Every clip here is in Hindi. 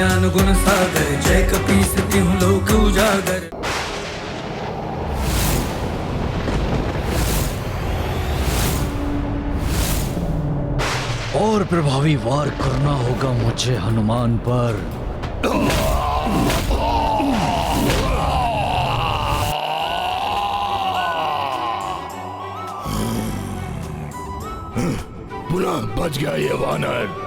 ज्ञान गुण सागर, जय कपीस तिहुँ लोक उजागर। और प्रभावी वार करना होगा मुझे हनुमान पर। पुनः बच गया ये वानर।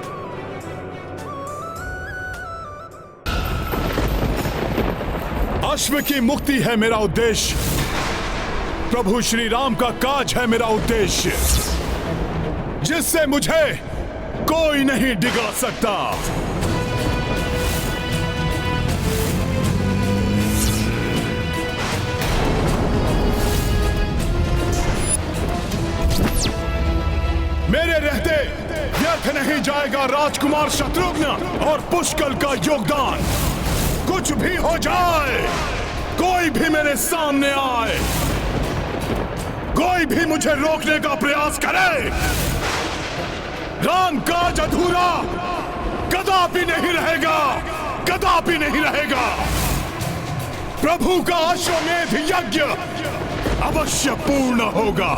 अश्व की मुक्ति है मेरा उद्देश्य, प्रभु श्री राम का काज है मेरा उद्देश्य, जिससे मुझे कोई नहीं डिगा सकता। मेरे रहते व्यर्थ नहीं जाएगा राजकुमार शत्रुघ्न और पुष्कल का योगदान। कुछ भी हो जाए, कोई भी मेरे सामने आए, कोई भी मुझे रोकने का प्रयास करे, राम काज अधूरा कदापि नहीं रहेगा, कदापि नहीं रहेगा। प्रभु का अश्वमेध यज्ञ अवश्य पूर्ण होगा।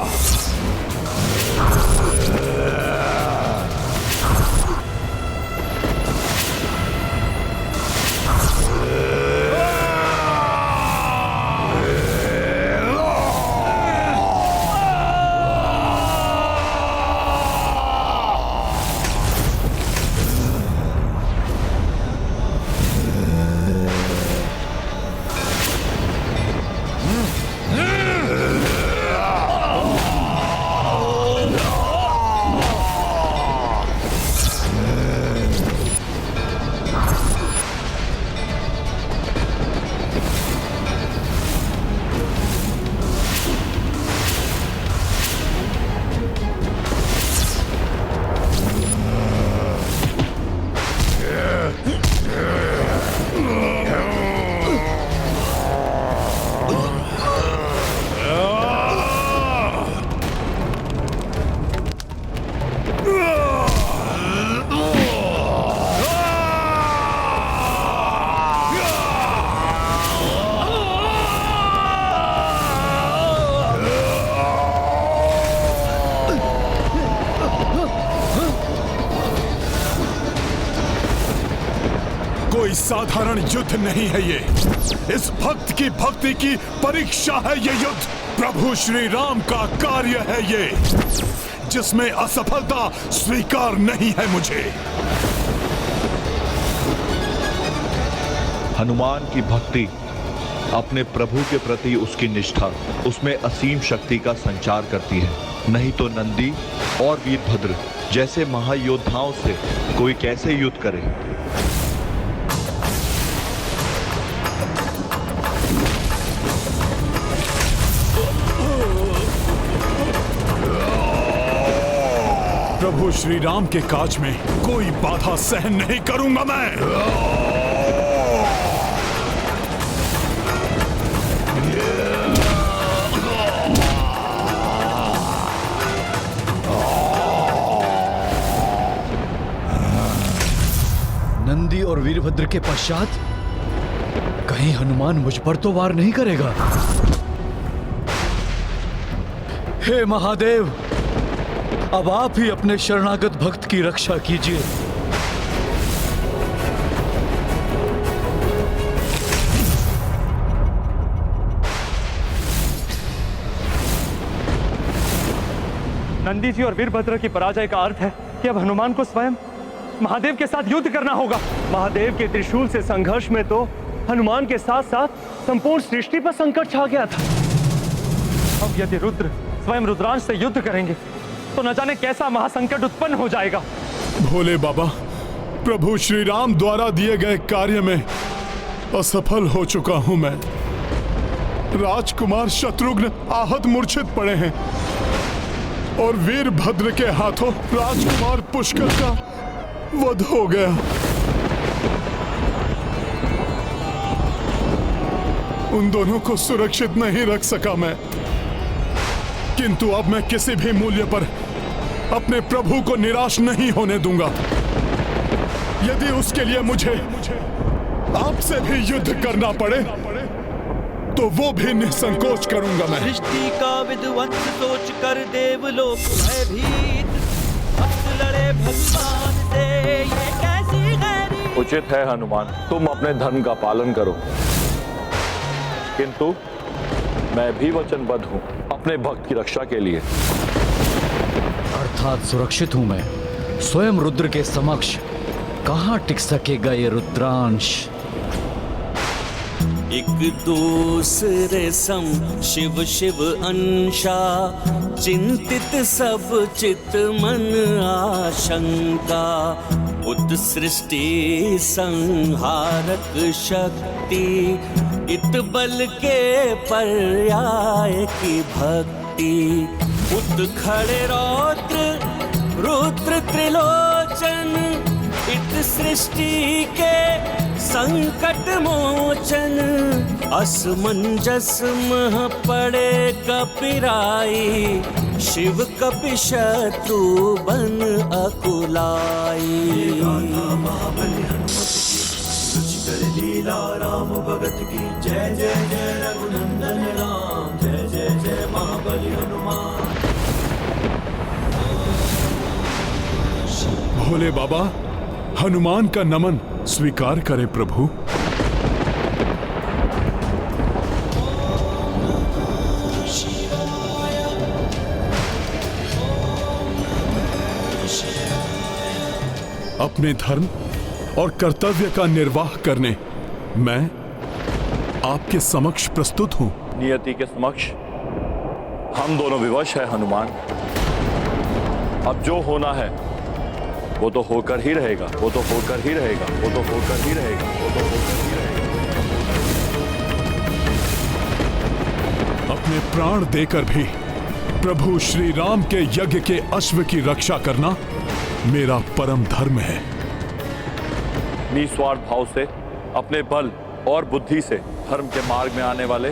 कोई साधारण युद्ध नहीं है ये, इस भक्त की भक्ति की परीक्षा है ये युद्ध। प्रभु श्री राम का कार्य है ये, जिसमें असफलता स्वीकार नहीं है मुझे। हनुमान की भक्ति अपने प्रभु के प्रति उसकी निष्ठा उसमें असीम शक्ति का संचार करती है। नहीं तो नंदी और वीरभद्र जैसे महायोद्धाओं से कोई कैसे युद्ध करे। प्रभु श्री राम के काज में कोई बाधा सहन नहीं करूंगा मैं। नंदी और वीरभद्र के पश्चात कहीं हनुमान मुझ पर तो वार नहीं करेगा। हे महादेव, अब आप ही अपने शरणागत भक्त की रक्षा कीजिए। नंदी जी और वीरभद्र की पराजय का अर्थ है कि अब हनुमान को स्वयं महादेव के साथ युद्ध करना होगा। महादेव के त्रिशूल से संघर्ष में तो हनुमान के साथ साथ संपूर्ण सृष्टि पर संकट छा गया था। अब यदि रुद्र स्वयं रुद्रांश से युद्ध करेंगे तो न जाने कैसा महासंकट उत्पन्न हो जाएगा। भोले बाबा, प्रभु श्री राम द्वारा दिए गए कार्य में असफल हो चुका हूं मैं। राजकुमार शत्रुघ्न आहत मूर्छित पड़े हैं और वीरभद्र के हाथों राजकुमार पुष्कर का वध हो गया। उन दोनों को सुरक्षित नहीं रख सका मैं, किंतु अब मैं किसी भी मूल्य पर अपने प्रभु को निराश नहीं होने दूंगा। यदि उसके लिए मुझे आपसे भी युद्ध करना पड़े तो वो भी निसंकोच करूंगा मैं। सृष्टि का विध्वंस सोच कर देवलोक भयभीत, भक्त लड़े भगवान से, ये कैसी गैरी। उचित है हनुमान, तुम अपने धर्म का पालन करो, किंतु मैं भी वचनबद्ध हूँ अपने भक्त की रक्षा के लिए। अर्थात सुरक्षित हूं मैं, स्वयं रुद्र के समक्ष कहां टिक सकेगा ये रुद्रांश। एक दूसरे सम शिव शिव अंशा, चिंतित सब चित मन आशंका। उत सृष्टि संहारक शक्ति, इत बल के पर्याय की भक्ति। उत खड़े रौद्र रुद्र त्रिलोचन, इत सृष्टि के संकट मोचन। असमंजस मह पड़े कपिराई, शिव कपि शत्रु बन अकुलाई। महाबली हनुमत की रुचिकर लीला राम भगत की, जय जय जय रघुनंदन राम, जय जय जय महाबली हनुमान। भोले बाबा, हनुमान का नमन स्वीकार करे प्रभु। अपने धर्म और कर्तव्य का निर्वाह करने मैं आपके समक्ष प्रस्तुत हूं। नियति के समक्ष हम दोनों विवश है हनुमान। अब जो होना है वो तो होकर ही रहेगा, वो तो होकर ही रहेगा, वो तो होकर ही रहेगा, वो तो होकर ही रहेगा। अपने प्राण देकर भी प्रभु श्री राम के यज्ञ के अश्व की रक्षा करना मेरा परम धर्म है। निस्वार्थ भाव से अपने बल और बुद्धि से धर्म के मार्ग में आने वाले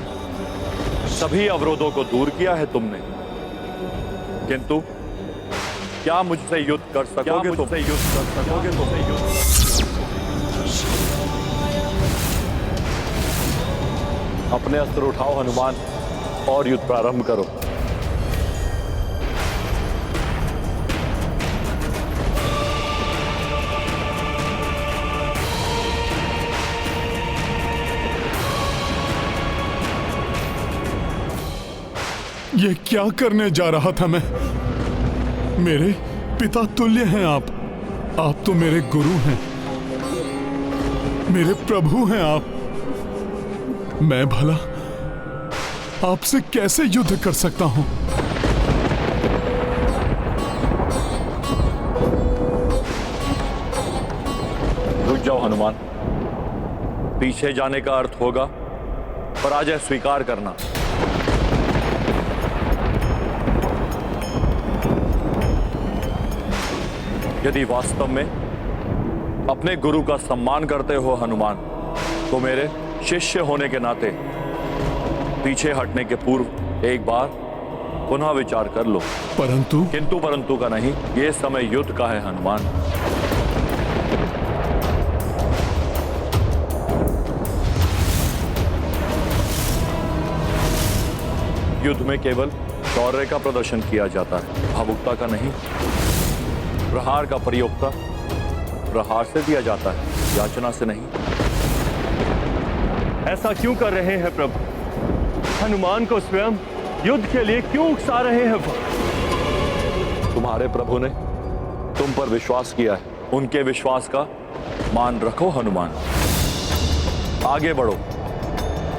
सभी अवरोधों को दूर किया है तुमने, किंतु क्या मुझसे युद्ध कर सकोगे? मुझसे युद्ध कर सकोगे? तुमसे युद्ध अपने अस्त्र उठाओ हनुमान और युद्ध प्रारंभ करो। ये क्या करने जा रहा था मैं? मेरे पिता तुल्य हैं आप तो मेरे गुरु हैं, मेरे प्रभु हैं आप। मैं भला आपसे कैसे युद्ध कर सकता हूं? रुक जाओ हनुमान, पीछे जाने का अर्थ होगा पराजय स्वीकार करना। यदि वास्तव में अपने गुरु का सम्मान करते हो हनुमान, तो मेरे शिष्य होने के नाते पीछे हटने के पूर्व एक बार पुनः विचार कर लो। किंतु परंतु का नहीं, ये समय युद्ध का है हनुमान। युद्ध में केवल शौर्य का प्रदर्शन किया जाता है, भावुकता का नहीं। प्रहार का प्रयोक्ता प्रहार से दिया जाता है, याचना से नहीं। ऐसा क्यों कर रहे हैं प्रभु? हनुमान को स्वयं युद्ध के लिए क्यों उकसा रहे हैं वो? तुम्हारे प्रभु ने तुम पर विश्वास किया है, उनके विश्वास का मान रखो हनुमान। आगे बढ़ो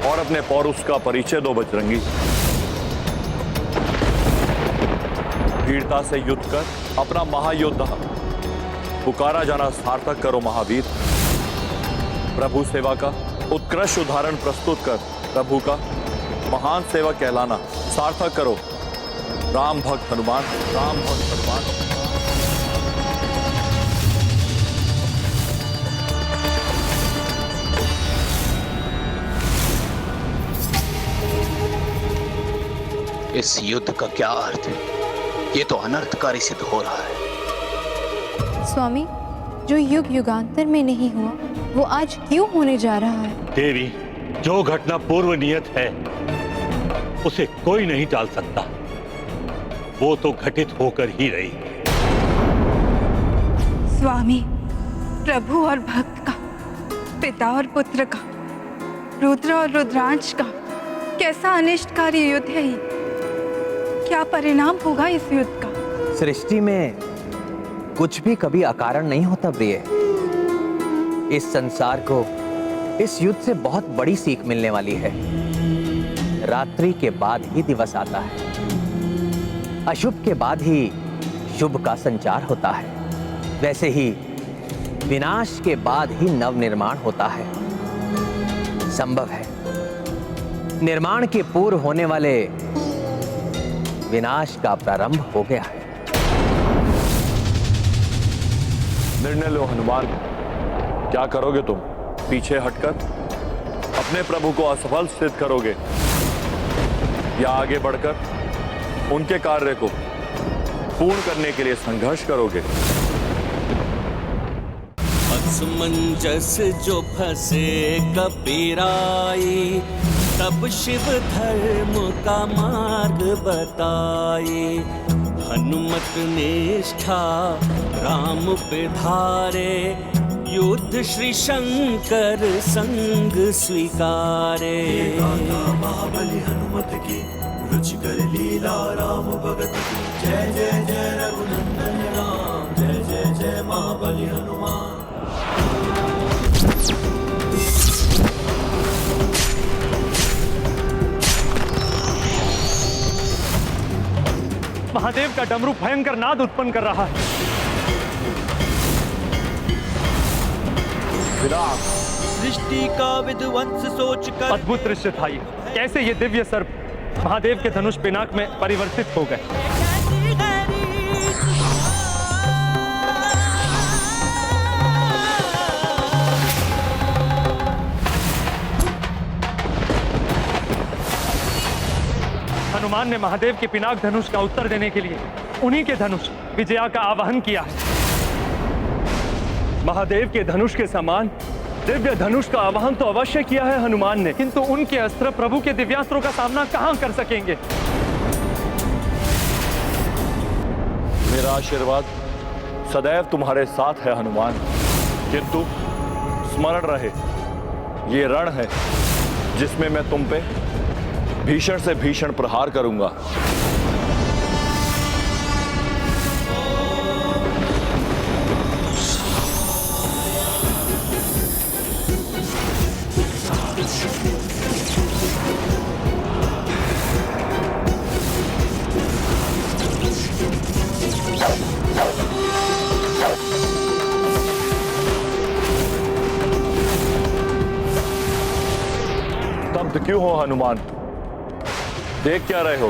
और अपने पौरुष का परिचय दो बजरंगी। वीरता से युद्ध कर अपना महायोद्धा पुकारा जाना सार्थक करो महावीर। प्रभु सेवा का उत्कृष्ट उदाहरण प्रस्तुत कर प्रभु का महान सेवक कहलाना सार्थक करो। राम भक्त हनुमान, राम भक्त हनुमान। इस युद्ध का क्या अर्थ है? ये तो अनर्थकारी सिद्ध हो रहा है। स्वामी, जो युग युगांतर में नहीं हुआ वो आज क्यों होने जा रहा है? देवी, जो घटना पूर्व नियत है उसे कोई नहीं टाल सकता। वो तो घटित होकर ही रही। स्वामी, प्रभु और भक्त का, पिता और पुत्र का, रुद्र और रुद्रांश का कैसा अनिष्टकारी युद्ध है ये? क्या परिणाम होगा इस युद्ध का? सृष्टि में कुछ भी कभी अकारण नहीं होता प्रिय। इस संसार को इस युद्ध से बहुत बड़ी सीख मिलने वाली है। रात्रि के बाद ही दिवस आता है, अशुभ के बाद ही शुभ का संचार होता है। वैसे ही विनाश के बाद ही नव निर्माण होता है। संभव है निर्माण के पूर्व होने वाले विनाश का प्रारंभ हो गया है। निर्णय लो हनुमान, क्या करोगे तुम? पीछे हटकर अपने प्रभु को असफल सिद्ध करोगे या आगे बढ़कर उनके कार्य को पूर्ण करने के लिए संघर्ष करोगे? असमंजस जो फंसे कबीराई, तब शिव धर्म का मार्ग बताए। हनुमत निष्ठा राम पे धारे, युद्ध श्री शंकर संग स्वीकारे। महाबली हनुमत की रुचिकर लीला राम भगत की। जय जय जय रघुनंदन राम, जय जय जय महाबली हनुमान। महादेव का डमरू भयंकर नाद उत्पन्न कर रहा है। सृष्टि का विध्वंस सोचकर अद्भुत दृश्य था ये। कैसे ये दिव्य सर्प महादेव के धनुष पिनाक में परिवर्तित हो गए। हनुमान ने महादेव के पिनाक धनुष का उत्तर देने के लिए उन्हीं के धनुष विजया का आवाहन किया है। महादेव के धनुष के समान दिव्य धनुष का आवाहन तो अवश्य किया है हनुमान ने, किंतु उनके अस्त्र प्रभु के दिव्यास्त्रों का सामना कहां कर सकेंगे? मेरा आशीर्वाद सदैव तुम्हारे साथ है हनुमान, किंतु स्मरण रहे ये रण है जिसमें मैं तुम पे भीषण से भीषण प्रहार करूंगा। स्तब्ध क्यों हो हनुमान? देख क्या रहे हो?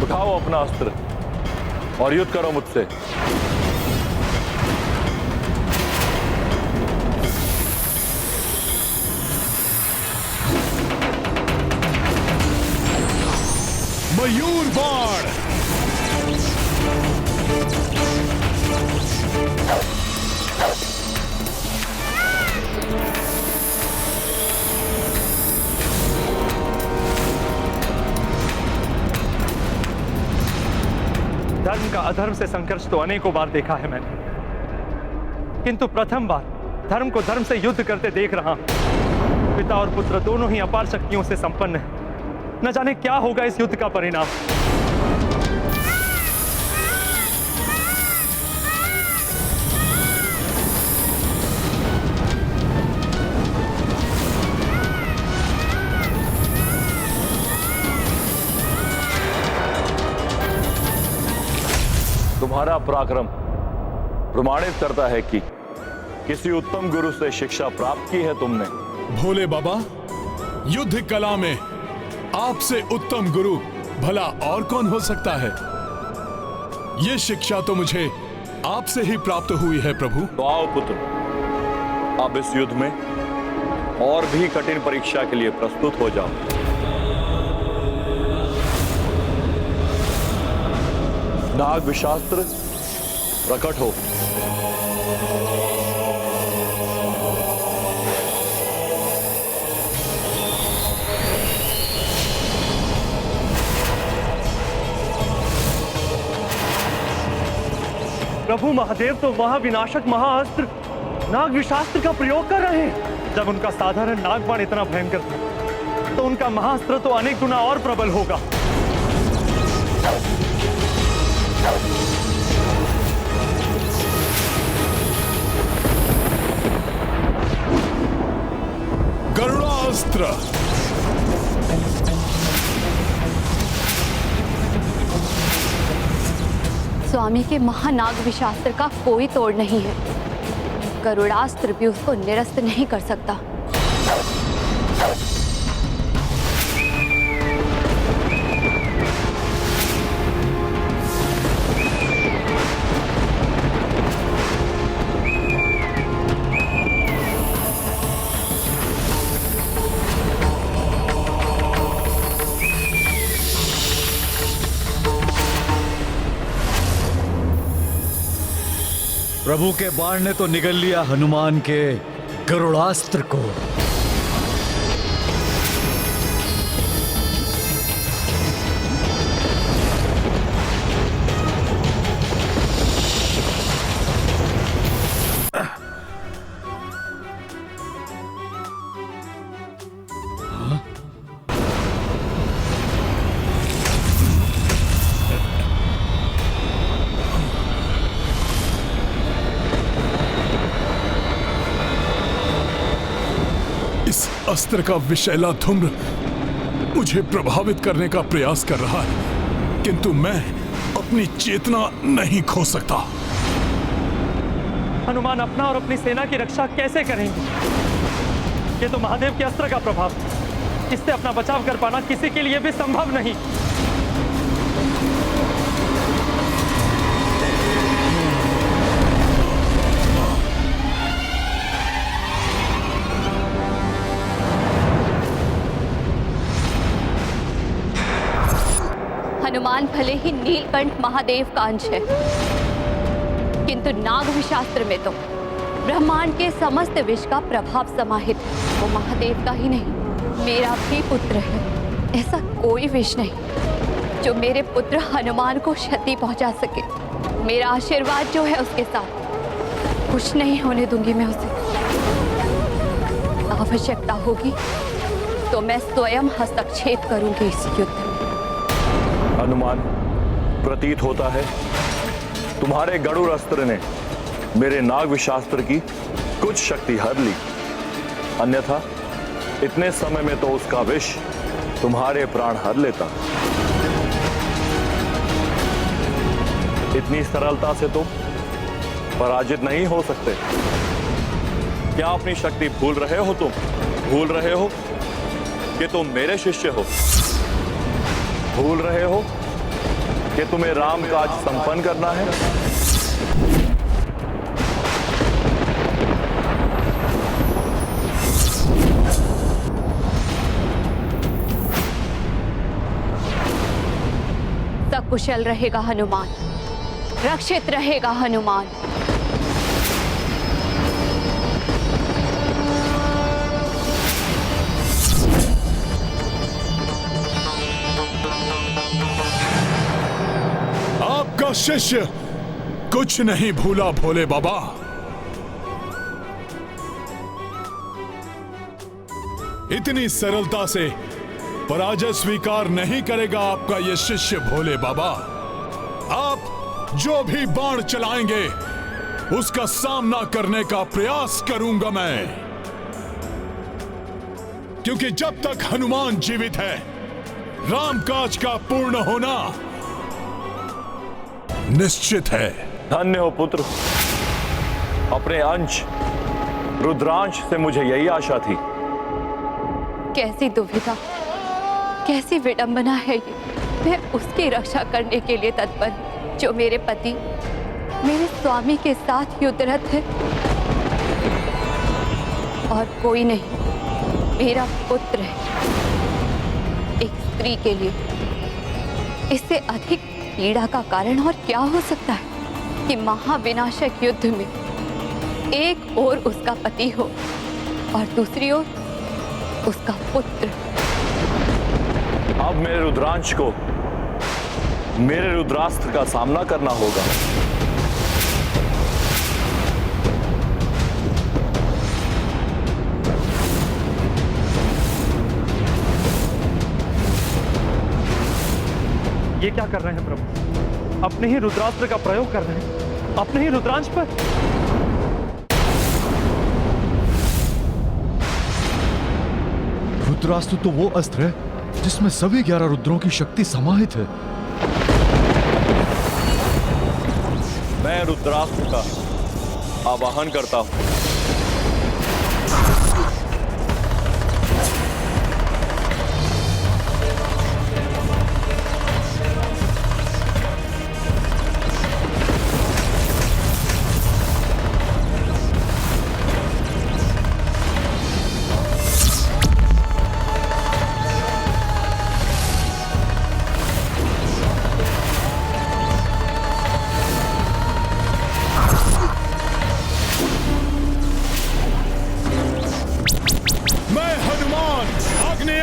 उठाओ अपना अस्त्र और युद्ध करो मुझसे। मयूर बाण। धर्म का अधर्म से संघर्ष तो अनेकों बार देखा है मैंने, किंतु प्रथम बार धर्म को धर्म से युद्ध करते देख रहा हूं। पिता और पुत्र दोनों ही अपार शक्तियों से संपन्न हैं। न जाने क्या होगा इस युद्ध का परिणाम। तुम्हारा पराक्रम प्रमाणित करता है कि किसी उत्तम गुरु से शिक्षा प्राप्त की है तुमने। भोले बाबा, युद्ध कला में आपसे उत्तम गुरु भला और कौन हो सकता है? ये शिक्षा तो मुझे आपसे ही प्राप्त हुई है प्रभु। तो आओ पुत्र, अब इस युद्ध में और भी कठिन परीक्षा के लिए प्रस्तुत हो जाओ। नाग विशास्त्र प्रकट हो। प्रभु महादेव तो महाविनाशक महाअस्त्र नाग विशास्त्र का प्रयोग कर रहे हैं। जब उनका साधारण नागबाण इतना भयंकर था, तो उनका महाअस्त्र तो अनेक गुना और प्रबल होगा। गरुड़ास्त्र। स्वामी के महानाग विशास्त्र का कोई तोड़ नहीं है। गरुड़ास्त्र भी उसको निरस्त नहीं कर सकता। प्रभु के बाण ने तो निगल लिया हनुमान के गरुड़ास्त्र को। अस्त्र का विषैला धूम्र मुझे प्रभावित करने का प्रयास कर रहा है, किंतु मैं अपनी चेतना नहीं खो सकता। हनुमान अपना और अपनी सेना की रक्षा कैसे करेंगे? ये तो महादेव के अस्त्र का प्रभाव है। इससे अपना बचाव कर पाना किसी के लिए भी संभव नहीं। हनुमान भले ही नीलकंठ महादेव का अंश है, किंतु नाग विशास्त्र में तो ब्रह्मांड के समस्त विष का प्रभाव समाहित है। वो महादेव का ही नहीं, मेरा भी पुत्र है। ऐसा कोई विष नहीं जो मेरे पुत्र हनुमान को क्षति पहुंचा सके। मेरा आशीर्वाद जो है उसके साथ, कुछ नहीं होने दूंगी मैं उसे। आवश्यकता होगी तो मैं स्वयं हस्तक्षेप करूंगी इस युद्ध में। हनुमान, प्रतीत होता है तुम्हारे गरुड़ अस्त्र ने मेरे नाग विशास्त्र की कुछ शक्ति हर ली, अन्यथा इतने समय में तो उसका विष तुम्हारे प्राण हर लेता। इतनी सरलता से तुम पराजित नहीं हो सकते। क्या अपनी शक्ति भूल रहे हो? तुम भूल रहे हो कि तुम मेरे शिष्य हो? भूल रहे हो कि तुम्हें राम काज संपन्न करना है? सकुशल रहेगा हनुमान, रक्षित रहेगा हनुमान। आपका शिष्य कुछ नहीं भूला भोले बाबा। इतनी सरलता से पराजय स्वीकार नहीं करेगा आपका यह शिष्य भोले बाबा। आप जो भी बाण चलाएंगे उसका सामना करने का प्रयास करूंगा मैं, क्योंकि जब तक हनुमान जीवित है रामकाज का पूर्ण होना निश्चित है। धन्य हो पुत्र, अपने अंश रुद्रांश से मुझे यही आशा थी। कैसी दुविधा, कैसी विडंबना है ये। मैं उसकी रक्षा करने के लिए तत्पर हूं जो मेरे पति, मेरे स्वामी के साथ युद्धरत है, और कोई नहीं, मेरा पुत्र है। एक स्त्री के लिए इससे अधिक पीड़ा का कारण और क्या हो सकता है कि महाविनाशक युद्ध में एक ओर उसका पति हो और दूसरी ओर उसका पुत्र। अब मेरे रुद्रांश को मेरे रुद्रास्त्र का सामना करना होगा। ये क्या कर रहे हैं प्रभु? अपने ही रुद्रास्त्र का प्रयोग कर रहे हैं, अपने ही रुद्रांश पर। रुद्रास्त्र तो वो अस्त्र है जिसमें सभी 11 रुद्रों की शक्ति समाहित है। मैं रुद्रास्त्र का आवाहन करता हूं।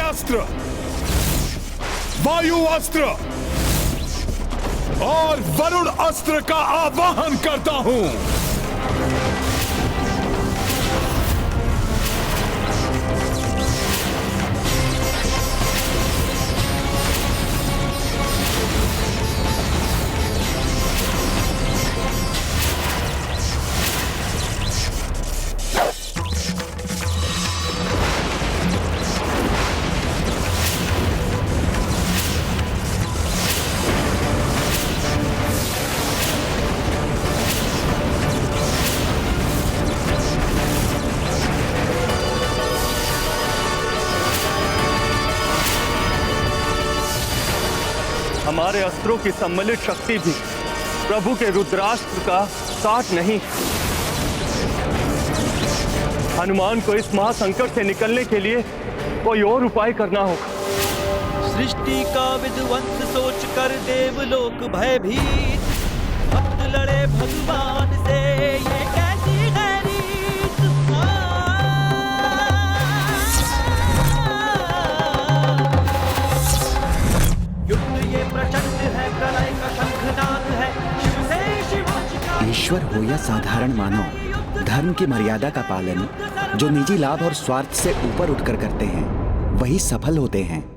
अस्त्र, वायु अस्त्र और वरुण अस्त्र का आवाहन करता हूं। हमारे अस्त्रों की सम्मिलित शक्ति भी प्रभु के रुद्रास्त्र का साथ नहीं। हनुमान को इस महासंकट से निकलने के लिए कोई और उपाय करना होगा। सृष्टि का विध्वंस सोच कर देवलोक भयभीत, भक्त लड़े भगवान से, ये कैसी गैरीत। युद्ध ये प्रचंड है, प्रलय का शंखनाद है, शिव से शिव। ईश्वर हो या साधारण मानव, धर्म की मर्यादा का पालन जो निजी लाभ और स्वार्थ से ऊपर उठकर करते हैं वही सफल होते हैं।